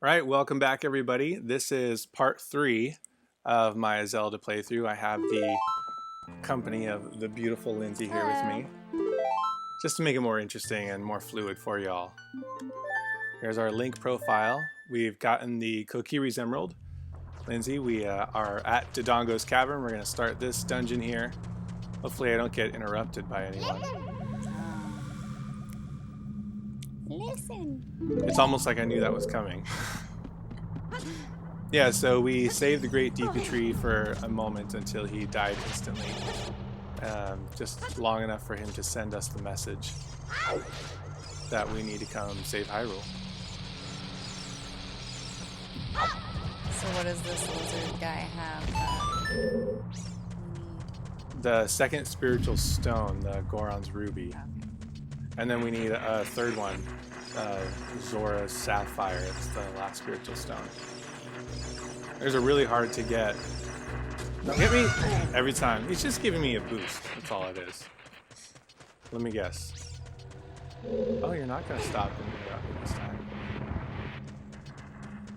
All right, welcome back, everybody. This is part 3 of my Zelda playthrough. I have the company of the beautiful Lindsay here with me, just to make it more interesting and more fluid for y'all. Here's our Link profile. We've gotten the Kokiri's Emerald. Lindsay, we are at Dodongo's Cavern. We're going to start this dungeon here. Hopefully I don't get interrupted by anyone. Listen. It's almost like I knew that was coming. Yeah, so we saved the Great Deku Tree for a moment until he died instantly. Just long enough for him to send us the message that we need to come save Hyrule. So what does this lizard guy have? The second spiritual stone, the Goron's Ruby. And then we need a third one, Zora's Sapphire. It's the last spiritual stone. Those are really hard to get. Hit me every time. He's just giving me a boost. That's all it is. Let me guess. Oh, you're not going to stop and interrupt me this time.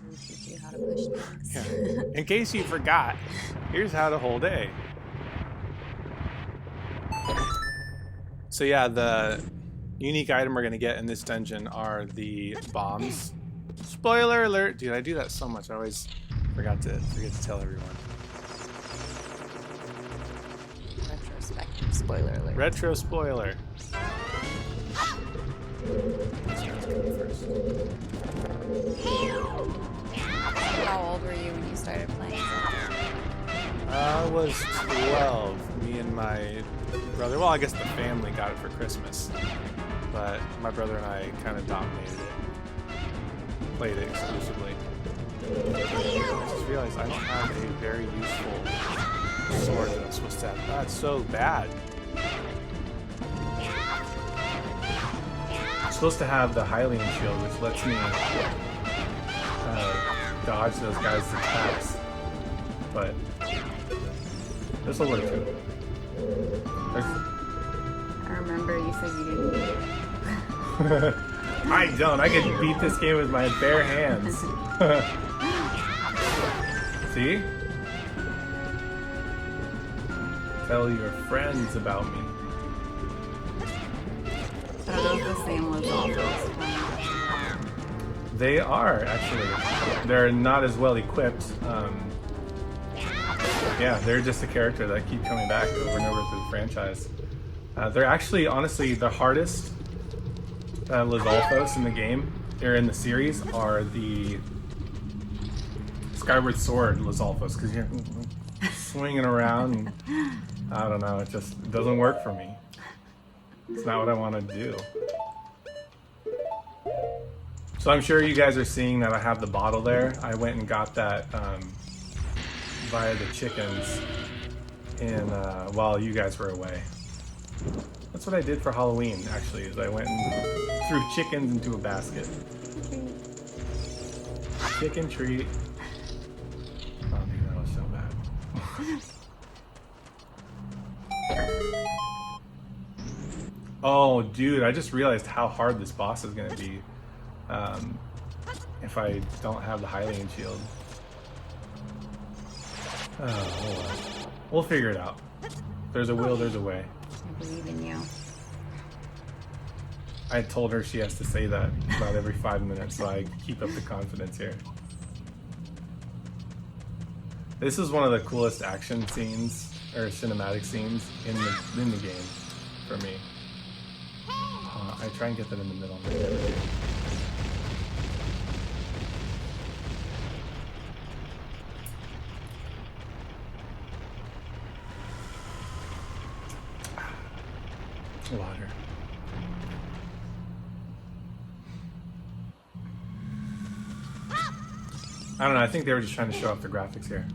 We'll teach you how to push things. Yeah. In case you forgot, here's how to hold A. So yeah, the unique item we're going to get in this dungeon are the bombs. Spoiler alert! Dude, I do that so much. I always forget to tell everyone. Retrospective spoiler alert. Retro spoiler. How old were you when you started playing Zelda? I was 12. Me and my brother. Well, I guess the family got it for Christmas, but my brother and I kind of dominated it. Played it exclusively. I just realized I don't have a very useful sword that I'm supposed to have. That's so bad. I'm supposed to have the Hylian shield, which lets me dodge those guys' attacks, but this will work too. I remember you said you didn't. I don't. I can beat this game with my bare hands. See? Tell your friends about me. Are those the same ones also? They are, actually. They're not as well equipped. Yeah, they're just a character that keep coming back over and over through the franchise. They're actually, honestly, the hardest Lizalfos in the game, or in the series, are the Skyward Sword Lizalfos, because you're swinging around, and I don't know, it just doesn't work for me. It's not what I want to do. So I'm sure you guys are seeing that I have the bottle there. I went and got that via the chickens while you guys were away. That's what I did for Halloween, actually, is I went and threw chickens into a basket. Chicken treat. Oh, dude, that was so bad. Oh, dude, I just realized how hard this boss is going to be if I don't have the Hylian shield. Oh, hold on. We'll figure it out. There's a will, there's a way. I believe in you. I told her she has to say that about every 5 minutes, so I keep up the confidence here. This is one of the coolest action scenes, or cinematic scenes, in the game, for me. I try and get that in the middle. Water. I don't know, I think they were just trying to show off the graphics here.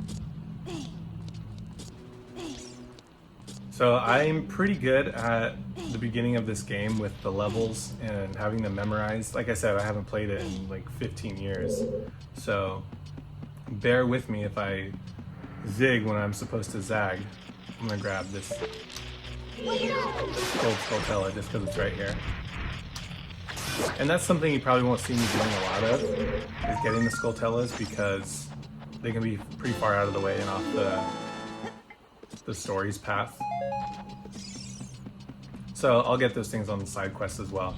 So I'm pretty good at the beginning of this game with the levels and having them memorized. Like I said, I haven't played it in like 15 years. So bear with me if I zig when I'm supposed to zag. I'm gonna grab this Gold Skulltella just because it's right here. And that's something you probably won't see me doing a lot of, is getting the Skulltulas, because they can be pretty far out of the way and off the story's path. So I'll get those things on the side quests as well.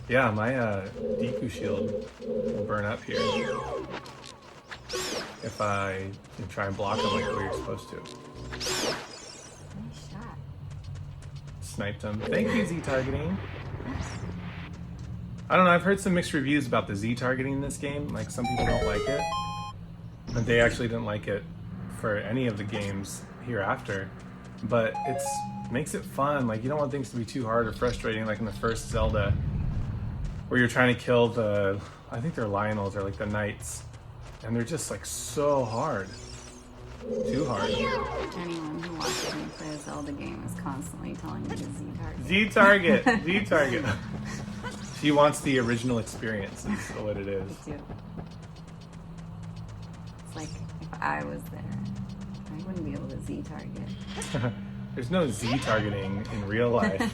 Yeah, my Deku shield will burn up here if I try and block them like the way you're supposed to. Nice shot. Sniped him. Thank you, Z targeting. I don't know, I've heard some mixed reviews about the Z targeting in this game. Like, some people don't like it. And they actually didn't like it for any of the games hereafter. But it makes it fun. Like, you don't want things to be too hard or frustrating, like in the first Zelda, where you're trying to kill the, I think they're Lionels or like the Knights. And they're just like so hard. Too hard. Anyone who watches me play a Zelda game is constantly telling me to Z-target. Z-target! Z-target! She wants the original experience, is what it is. Me too. It's like, if I was there, I wouldn't be able to Z-target. There's no Z-targeting in real life.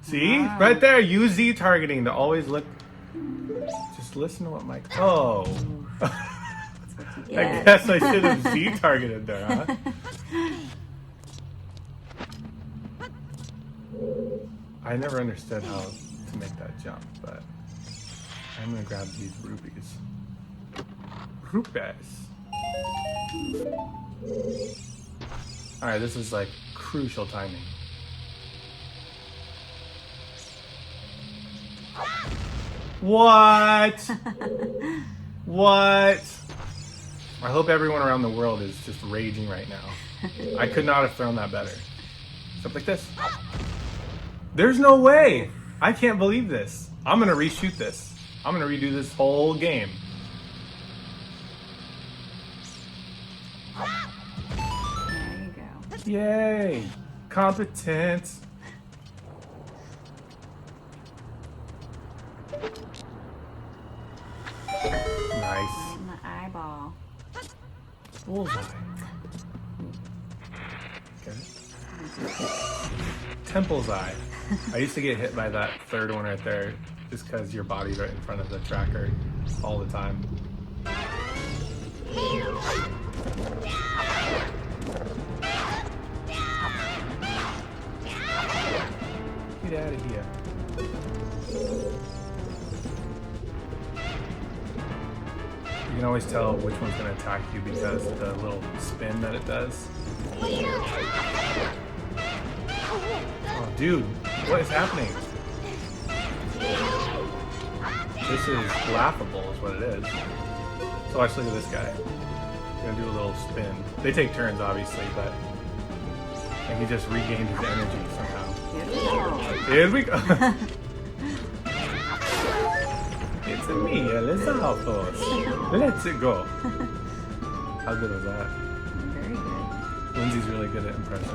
See? Wow. Right there, use Z-targeting to always look... Just listen to what Mike... Oh! That's what you I get. guess I should have Z-targeted there, huh? I never understood how to make that jump, but I'm gonna grab these rupees. Rupees. Alright, this is like crucial timing. What? What? I hope everyone around the world is just raging right now. I could not have thrown that better. Stuff like this. There's no way! I can't believe this. I'm gonna reshoot this. I'm gonna redo this whole game. There you go. Yay! Competent. Nice. Right in the eyeball. Bullseye. Get it? Temple's eye. I used to get hit by that third one right there just because your body's right in front of the tracker all the time. Get out of here. You can always tell which one's going to attack you because of the little spin that it does. Oh, dude, what is happening? This is laughable, is what it is. So watch, look at this guy. He's gonna do a little spin. They take turns, obviously, but and he just regained his energy somehow. Here we go. It's a me, Elizabeth. Let's go. How good was that? Very good. Lindsay's really good at impressions.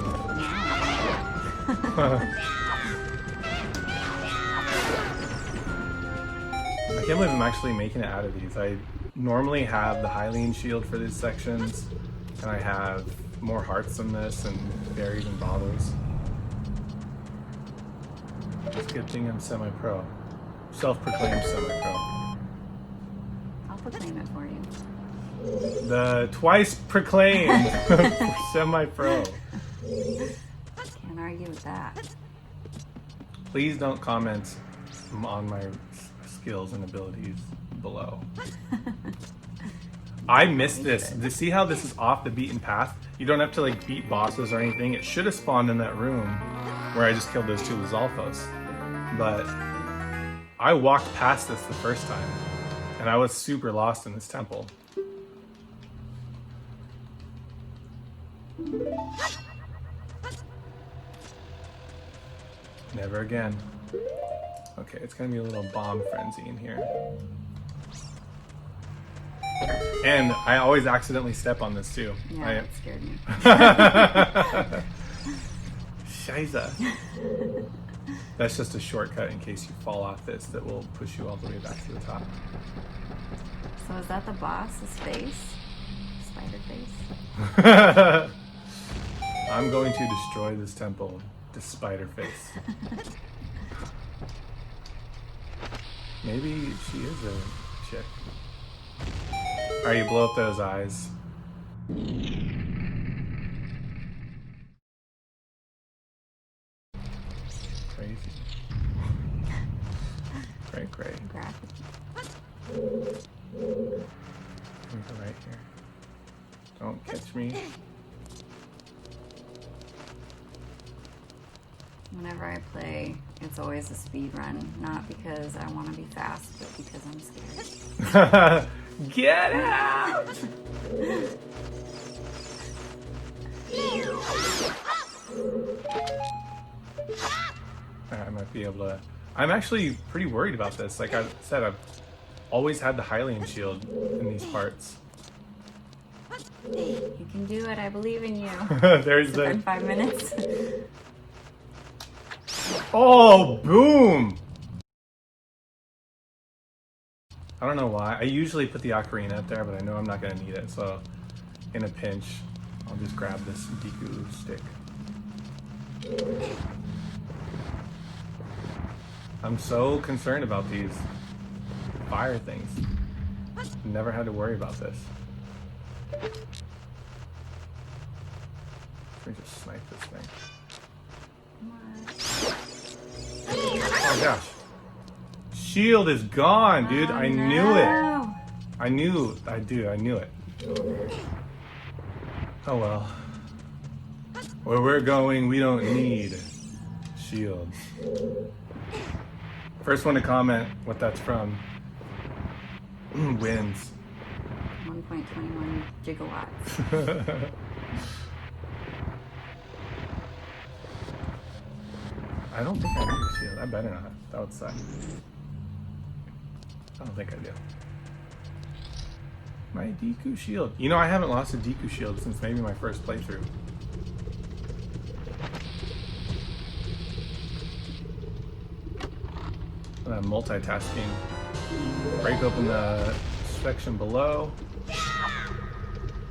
I can't believe I'm actually making it out of these. I normally have the Hylian shield for these sections, and I have more hearts than this, and berries and bottles. It's a good thing I'm semi-pro. Self-proclaimed semi-pro. I'll proclaim it for you. The twice proclaimed semi-pro. Can't argue with that. Please don't comment on my skills and abilities below. I missed this. See how this is off the beaten path? You don't have to like beat bosses or anything. It should have spawned in that room where I just killed those two Lizalfos. But I walked past this the first time and I was super lost in this temple. Never again. Okay, it's gonna be a little bomb frenzy in here. And I always accidentally step on this too. Yeah, that scared me. Scheiße. That's just a shortcut in case you fall off this that will push you all the way back to the top. So is that the boss? His face? Spider face? I'm going to destroy this temple despite her face. Maybe she is a chick. Alright, you blow up those eyes. Crazy. Cray cray. Graphic. Let me go right here. Don't catch me. Whenever I play, it's always a speed run. Not because I want to be fast, but because I'm scared. Get out! I might be able to... I'm actually pretty worried about this. Like I said, I've always had the Hylian shield in these parts. You can do it. I believe in you. There's It's been the... 5 minutes. Oh, boom! I don't know why. I usually put the ocarina up there, but I know I'm not going to need it. So, in a pinch, I'll just grab this Deku stick. I'm so concerned about these fire things. Never had to worry about this. Let me just snipe this thing. Oh gosh. Shield is gone, dude. I knew it. I knew it. Oh well. Where we're going, we don't need shields. First one to comment what that's from wins. 1.21 gigawatts. I don't think I need a shield. I better not. That would suck. I don't think I do. My Deku shield. You know, I haven't lost a Deku shield since maybe my first playthrough. And I'm multitasking. Break open the section below.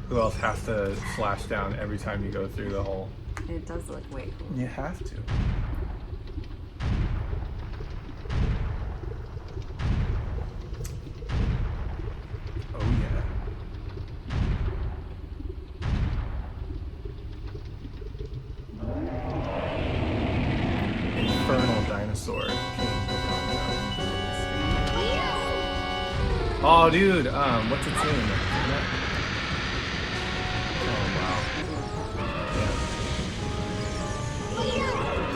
Who else has to slash down every time you go through the hole? It does look way cool. You have to. Oh yeah. Infernal dinosaur. Oh dude, what's its name?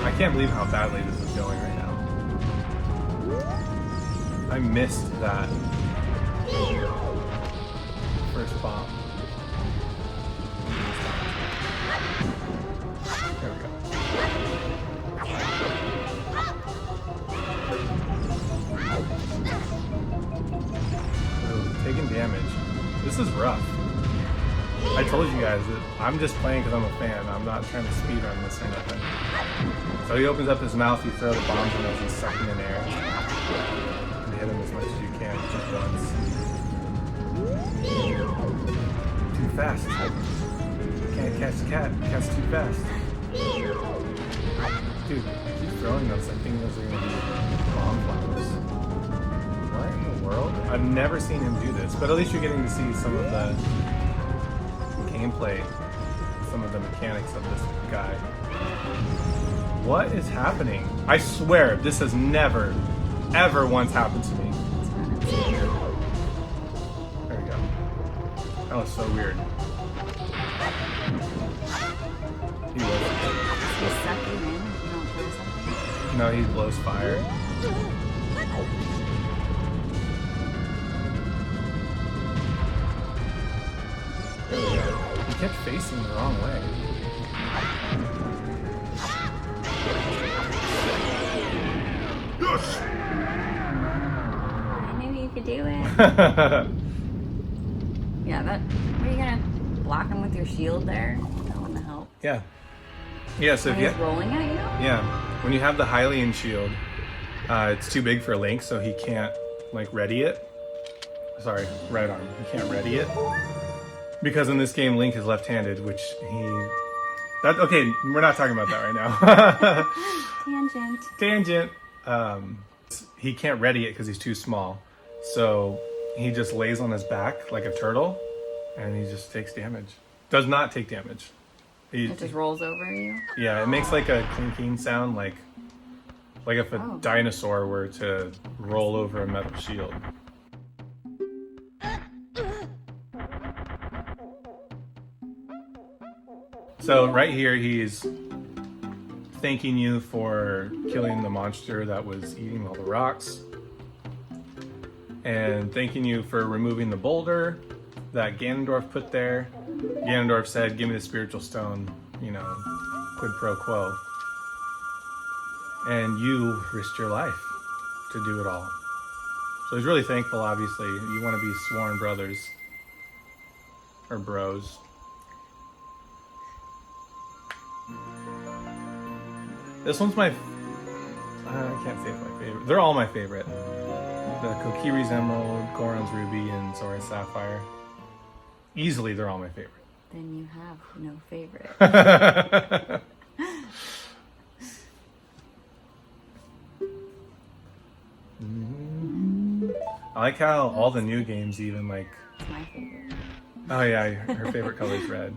I can't believe how badly this is going right now. I missed that first bomb. There we go. Ooh, taking damage. This is rough. I told you guys that I'm just playing because I'm a fan. I'm not trying to speedrun this or nothing. So he opens up his mouth, you throw the bombs in as he's sucking in air. And hit him as much as you can, just once. Too fast. Can't catch the cat. Cat's too fast. Dude, keep throwing those. I think those are going to be bomb flowers. What in the world? I've never seen him do this, but at least you're getting to see some of the gameplay, some of the mechanics of this guy. What is happening? I swear, this has never, ever once happened to me. There we go. That was so weird. He was. He's sucking in if you don't throw something. No, he blows fire. There we go. He kept facing the wrong way. I knew you could do it. Yeah, that. What are you gonna block him with your shield there? That wouldn't help. Yeah. Yeah, so When if he's you... rolling at you? Yeah, when you have the Hylian shield, it's too big for Link, so he can't, like, ready it. Sorry, right arm. He can't ready it. Because in this game, Link is left-handed, which he Okay, we're not talking about that right now. Tangent. Tangent. He can't ready it because he's too small. So he just lays on his back like a turtle and he just takes damage. Does not take damage. It just rolls over you? Yeah, it makes like a clinking sound like if a dinosaur were to roll over a metal shield. So right here he's thanking you for killing the monster that was eating all the rocks. And thanking you for removing the boulder that Ganondorf put there. Ganondorf said, give me the spiritual stone, you know, quid pro quo. And you risked your life to do it all. So he's really thankful, obviously. You want to be sworn brothers. Or bros. This one's my... I can't say it's my favorite. They're all my favorite. The Kokiri's Emerald, Goron's Ruby, and Zora's Sapphire. Easily, they're all my favorite. Then you have no favorite. I like how all the new games even like... It's my favorite. Oh yeah, her favorite color is red.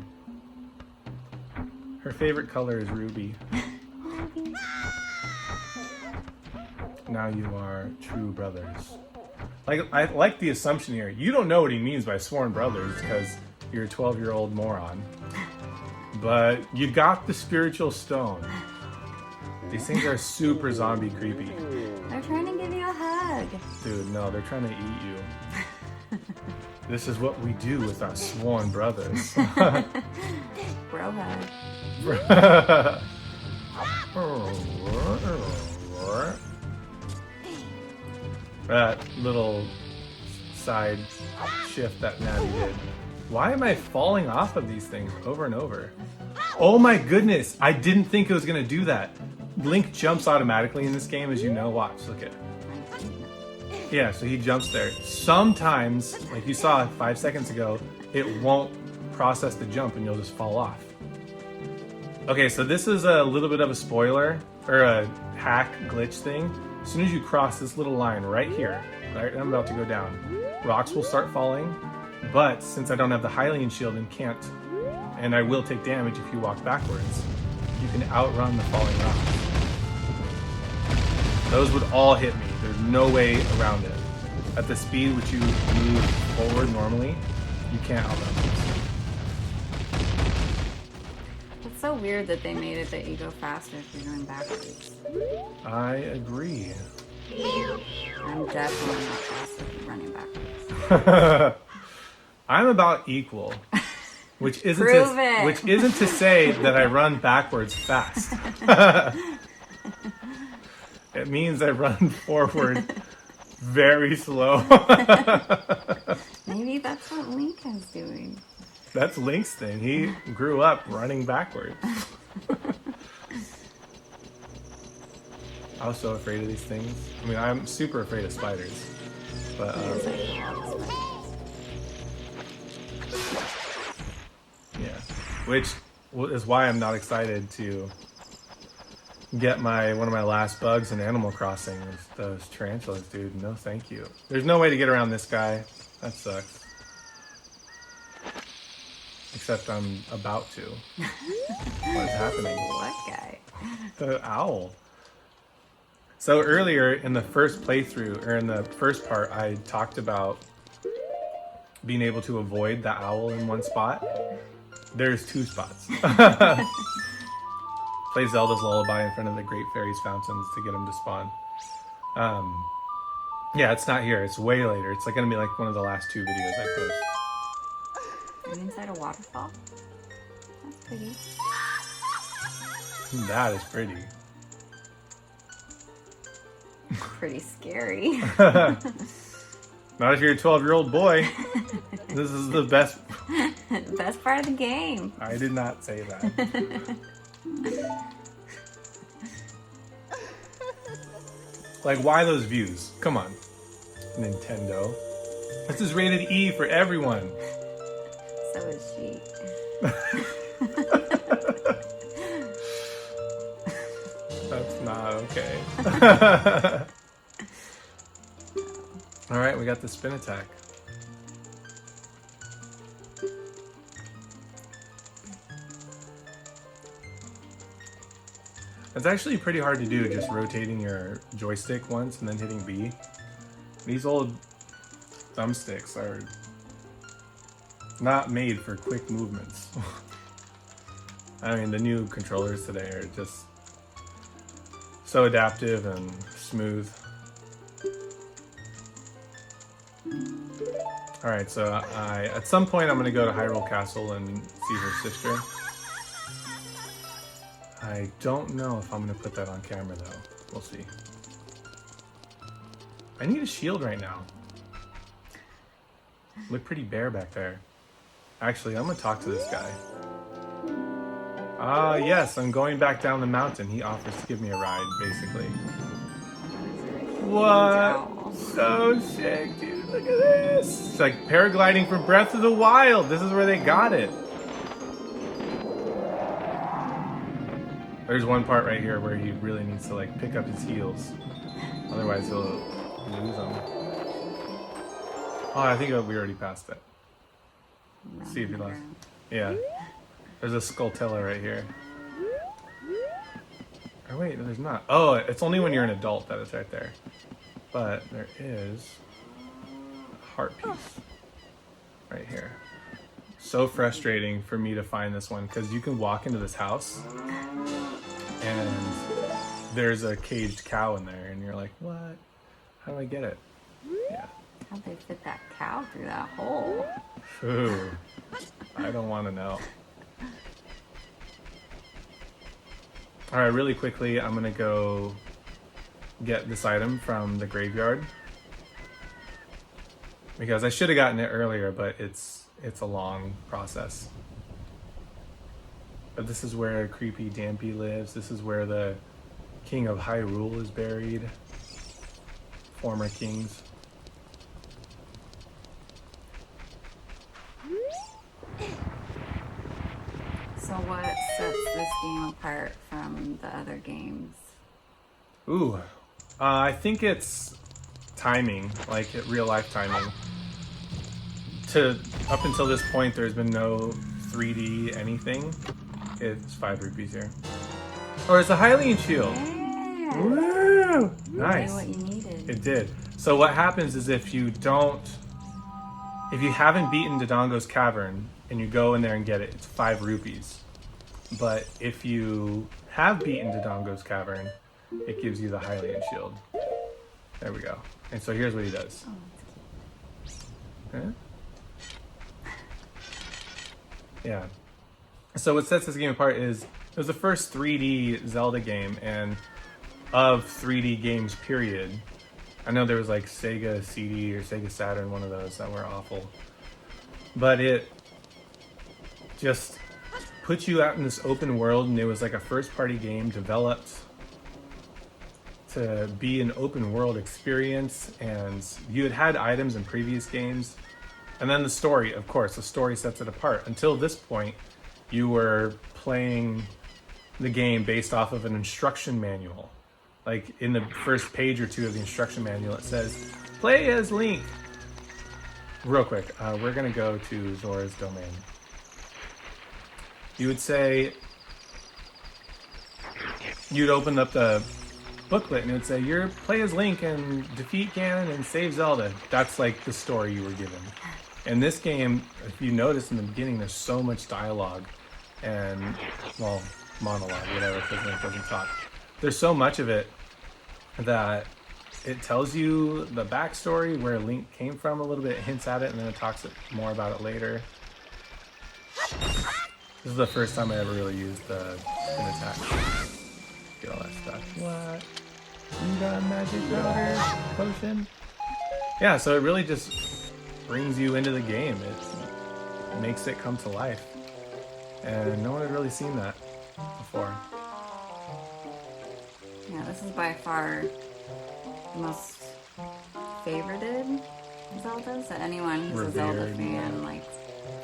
Her favorite color is ruby. Now you are true brothers. Like, I like the assumption here. You don't know what he means by sworn brothers because you're a 12-year-old moron. But you got the spiritual stone. These things are super zombie creepy. They're trying to give you a hug. Dude, no, they're trying to eat you. This is what we do with our sworn brothers. Bro hug. That little side shift that Navi did. Why am I falling off of these things over and over? Oh my goodness, I didn't think it was gonna do that. Link jumps automatically in this game, as you know. Watch, look at. Yeah, so he jumps there. Sometimes, like you saw 5 seconds ago, it won't process the jump and you'll just fall off. Okay, so this is a little bit of a spoiler, or a hack glitch thing. As soon as you cross this little line right here, right, I'm about to go down, rocks will start falling, but since I don't have the Hylian shield and can't, and I will take damage if you walk backwards, you can outrun the falling rocks. Those would all hit me. There's no way around it. At the speed which you move forward normally, you can't outrun those. It's so weird that they made it that you go faster if you're going backwards. I agree. I'm definitely not faster than running backwards. I'm about equal, which isn't Prove to, it. which isn't to say that I run backwards fast. It means I run forward very slow. Maybe that's what Link is doing. That's Link's thing. He grew up running backwards. I was so afraid of these things. I mean, I'm super afraid of spiders. But yeah, which is why I'm not excited to get one of my last bugs in Animal Crossing is those tarantulas, dude. No, thank you. There's no way to get around this guy. That sucks. Except I'm about to. What is happening? What guy? The owl. So earlier in the first playthrough, or in the first part, I talked about being able to avoid the owl in one spot. There's 2 spots. Play Zelda's Lullaby in front of the Great Fairy's fountains to get them to spawn. Yeah, it's not here. It's way later. It's like gonna be like one of the last 2 videos I post. I'm inside a waterfall. That's pretty. That is pretty. Pretty scary. Not if you're a 12-year-old boy. This is the best. Best part of the game. I did not say that. Like, why those views? Come on, Nintendo. This is rated E for everyone. So is she. Alright, we got the spin attack. It's actually pretty hard to do, just rotating your joystick once and then hitting B. These old thumbsticks are not made for quick movements. I mean, the new controllers today are just so adaptive and smooth. Alright, so at some point I'm going to go to Hyrule Castle and see her sister. I don't know if I'm going to put that on camera though. We'll see. I need a shield right now. Look pretty bare back there. Actually, I'm going to talk to this guy. Yes, I'm going back down the mountain. He offers to give me a ride, basically. What? So sick, dude. Look at this. It's like paragliding from Breath of the Wild. This is where they got it. There's one part right here where he really needs to like pick up his heels. Otherwise he'll lose them. Oh, I think we already passed it. Let's see if he lost. Yeah. There's a Skulltella right here. Oh wait, no, there's not. Oh, it's only when you're an adult that it's right there. But there is a heart piece right here. So frustrating for me to find this one because you can walk into this house and there's a caged cow in there and you're like, what? How do I get it? Yeah. How'd they fit that cow through that hole? Ooh, I don't want to know. Alright, really quickly, I'm gonna go get this item from the graveyard. Because I should have gotten it earlier, but it's a long process. But this is where Creepy Dampy lives. This is where the King of Hyrule is buried. Former kings. So what sets this game apart from the other games? Ooh, I think it's timing, like real life timing. Up until this point, there's been no 3D anything. It's 5 rupees here. Or it's a Hylian shield. Yeah. Woo! Nice. What you needed. It did. So what happens is if you haven't beaten Dodongo's Cavern and you go in there and get it, it's 5 rupees. But if you have beaten Dodongo's Cavern, it gives you the Hylian shield. There we go. And so here's what he does. Oh, that's Huh? Yeah. So what sets this game apart is it was the first 3D Zelda game, and of 3D games, period. I know there was like Sega CD or Sega Saturn, one of those that were awful. But it just put you out in this open world, and it was like a first-party game developed to be an open world experience, and you had items in previous games. And then the story, of course, the story sets it apart. Until this point, you were playing the game based off of an instruction manual. Like in the first page or two of the instruction manual, it says, play as Link. Real quick, we're gonna go to Zora's domain. You would say, you'd open up the booklet and it would say, play as Link and defeat Ganon and save Zelda. That's like the story you were given. In this game, if you notice in the beginning, there's so much dialogue and, well, monologue, whatever, because Link doesn't talk. There's so much of it that it tells you the backstory, where Link came from a little bit, hints at it, and then it talks more about it later. This is the first time I ever really used the spin attack. Get all that stuff. What? You got magic powder? Potion? Yeah, so it really just brings you into the game. It makes it come to life. And no one had really seen that before. Yeah, this is by far the most favorited Zelda. So anyone who's a Zelda fan, like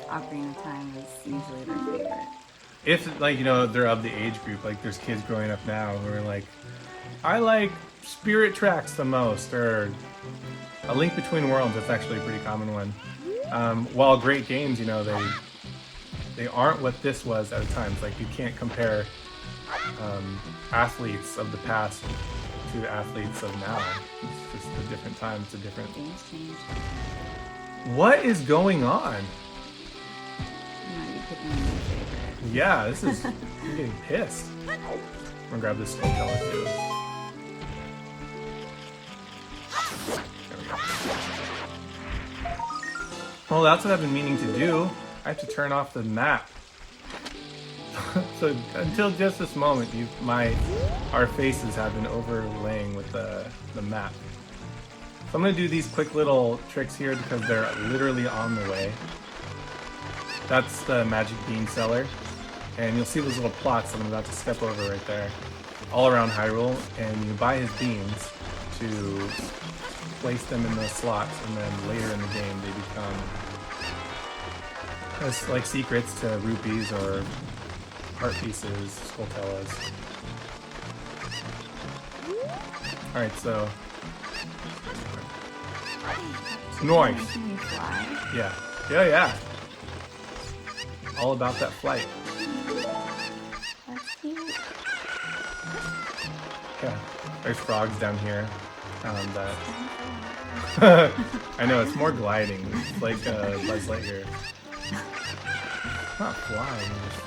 Ocarina of Time is usually their favorite. If, like, you know, they're of the age group, like there's kids growing up now who are like, I like spirit tracks the most, or A Link Between Worlds. That's actually a pretty common one. While great games, you know, they aren't what this was at the time. It's like you can't compare athletes of the past to athletes of now. It's just a different time. It's a different. Games change. What is going on? You might be picking a new favorite. Yeah, this is. I'm getting pissed. I'm gonna grab this skulltella too. There we go. Well, that's what I've been meaning to do. I have to turn off the map. So until just this moment, our faces have been overlaying with the map. So I'm gonna do these quick little tricks here because they're literally on the way. That's the magic bean cellar, and you'll see those little plots I'm about to step over right there, all around Hyrule. And you buy his beans to place them in those slots, and then later in the game they become like secrets to rupees or heart pieces, skulltellas. Alright, so nice. Can you fly? Yeah. All about that flight. That's cute. Yeah. There's frogs down here. That I know, it's more gliding. It's like Buzz Lightyear. Not flying, just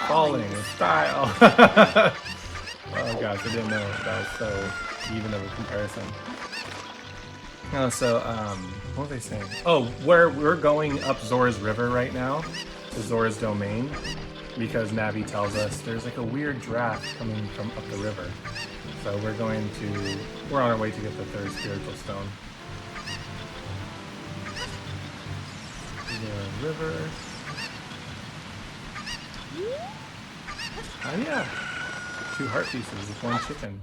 falling with style. Oh gosh, I didn't know that was so even of a comparison. No, so what was I saying? Oh, we're going up Zora's River right now to Zora's domain because Navi tells us there's like a weird draft coming from up the river. So we're on our way to get the third spiritual stone. The river. Oh yeah, 2 heart pieces with 1 chicken.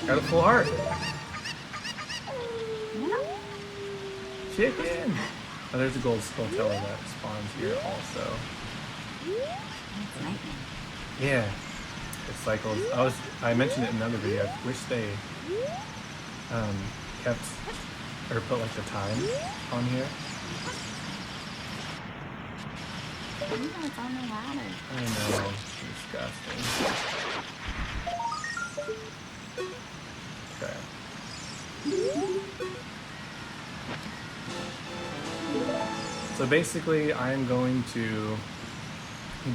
Got a full heart. Chicken! Oh, there's a gold skulltella that spawns here also. That's nightmare. Yeah, it cycles. I mentioned it in another video. I wish they kept or put like the time on here. Oh, it's on the ladder. I know, disgusting. Okay. So basically, I'm going to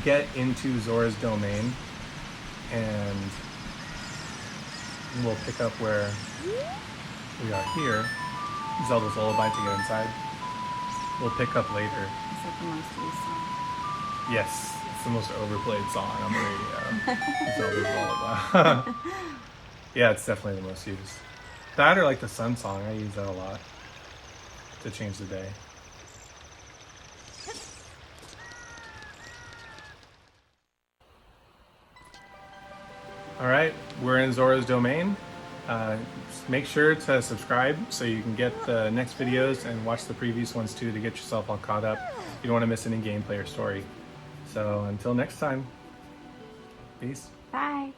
get into Zora's domain, and we'll pick up where we are here. Zelda's Lullaby to get inside. We'll pick up later. It's like the most used song. Yes, it's the most overplayed song on the radio. Zelda's Lullaby. Yeah, it's definitely the most used. That or like the Sun song, I use that a lot to change the day. Alright, we're in Zora's domain. Make sure to subscribe so you can get the next videos and watch the previous ones too to get yourself all caught up. You don't want to miss any gameplay or story. So until next time, peace. Bye.